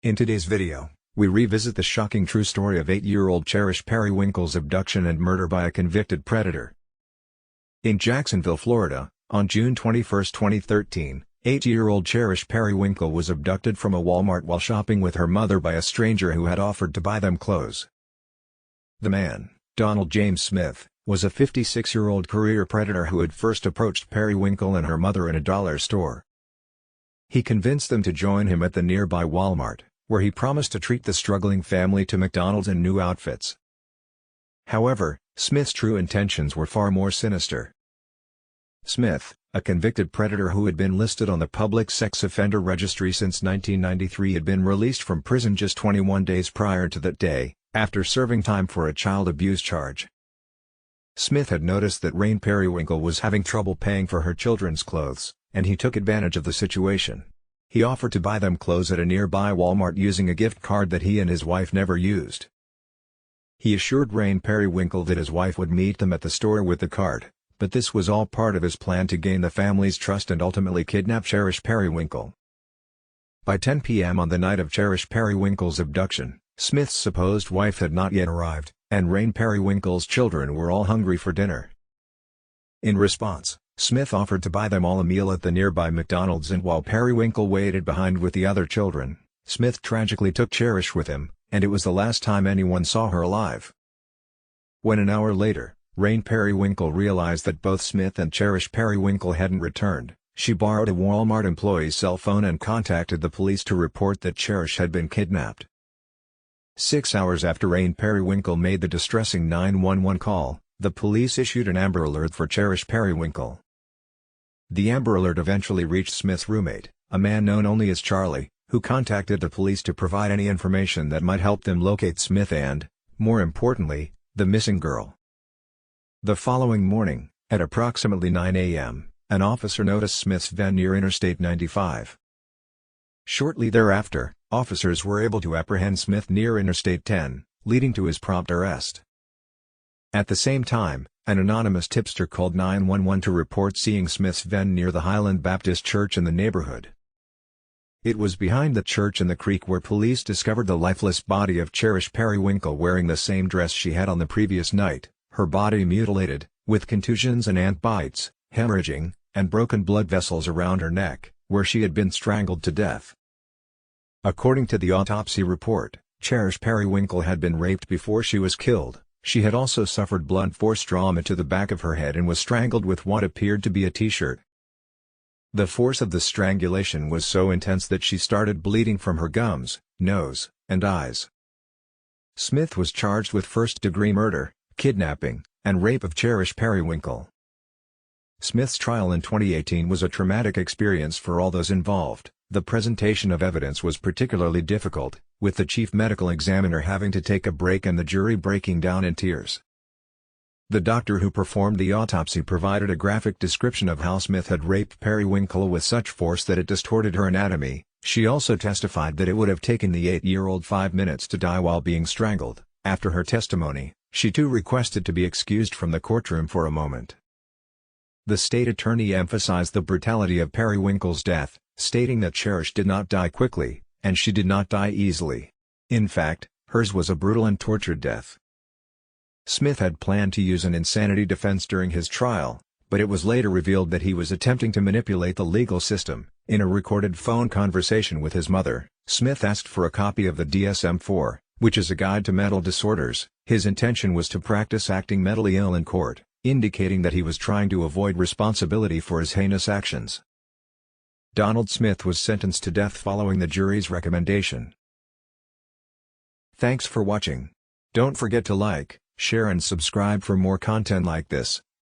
In today's video, we revisit the shocking true story of 8-year-old Cherish Perrywinkle's abduction and murder by a convicted predator. In Jacksonville, Florida, on June 21, 2013, 8-year-old Cherish Perrywinkle was abducted from a Walmart while shopping with her mother by a stranger who had offered to buy them clothes. The man, Donald James Smith, was a 56-year-old career predator who had first approached Perrywinkle and her mother in a dollar store. He convinced them to join him at the nearby Walmart, where he promised to treat the struggling family to McDonald's and new outfits. However, Smith's true intentions were far more sinister. Smith, a convicted predator who had been listed on the public sex offender registry since 1993, had been released from prison just 21 days prior to that day, after serving time for a child abuse charge. Smith had noticed that Rain Perrywinkle was having trouble paying for her children's clothes, and he took advantage of the situation. He offered to buy them clothes at a nearby Walmart using a gift card that he and his wife never used. He assured Rain Perrywinkle that his wife would meet them at the store with the card, but this was all part of his plan to gain the family's trust and ultimately kidnap Cherish Perrywinkle. By 10 p.m. on the night of Cherish Perrywinkle's abduction, Smith's supposed wife had not yet arrived, and Rain Perrywinkle's children were all hungry for dinner. In response, Smith offered to buy them all a meal at the nearby McDonald's, and while Perrywinkle waited behind with the other children, Smith tragically took Cherish with him, and it was the last time anyone saw her alive. When an hour later, Rain Perrywinkle realized that both Smith and Cherish Perrywinkle hadn't returned, she borrowed a Walmart employee's cell phone and contacted the police to report that Cherish had been kidnapped. 6 hours after Rain Perrywinkle made the distressing 911 call, the police issued an Amber Alert for Cherish Perrywinkle. The Amber Alert eventually reached Smith's roommate, a man known only as Charlie, who contacted the police to provide any information that might help them locate Smith and, more importantly, the missing girl. The following morning, at approximately 9 a.m., an officer noticed Smith's van near Interstate 95. Shortly thereafter, officers were able to apprehend Smith near Interstate 10, leading to his prompt arrest. At the same time, an anonymous tipster called 911 to report seeing Smith's van near the Highland Baptist Church in the neighborhood. It was behind the church in the creek where police discovered the lifeless body of Cherish Perrywinkle wearing the same dress she had on the previous night, her body mutilated, with contusions and ant bites, hemorrhaging, and broken blood vessels around her neck, where she had been strangled to death. According to the autopsy report, Cherish Perrywinkle had been raped before she was killed. She had also suffered blunt force trauma to the back of her head and was strangled with what appeared to be a t-shirt. The force of the strangulation was so intense that she started bleeding from her gums, nose, and eyes. Smith was charged with first-degree murder, kidnapping, and rape of Cherish Perrywinkle. Smith's trial in 2018 was a traumatic experience for all those involved. The presentation of evidence was particularly difficult, with the chief medical examiner having to take a break and the jury breaking down in tears. The doctor who performed the autopsy provided a graphic description of how Smith had raped Perrywinkle with such force that it distorted her anatomy. She also testified that it would have taken the 8-year-old 5 minutes to die while being strangled. After her testimony, she too requested to be excused from the courtroom for a moment. The state attorney emphasized the brutality of Perrywinkle's death, stating that Cherish did not die quickly, and she did not die easily. In fact, hers was a brutal and tortured death. Smith had planned to use an insanity defense during his trial, but it was later revealed that he was attempting to manipulate the legal system. In a recorded phone conversation with his mother, Smith asked for a copy of the DSM-IV, which is a guide to mental disorders. His intention was to practice acting mentally ill in court, indicating that he was trying to avoid responsibility for his heinous actions. Donald Smith was sentenced to death following the jury's recommendation. Thanks for watching. Don't forget to like, share and subscribe for more content like this.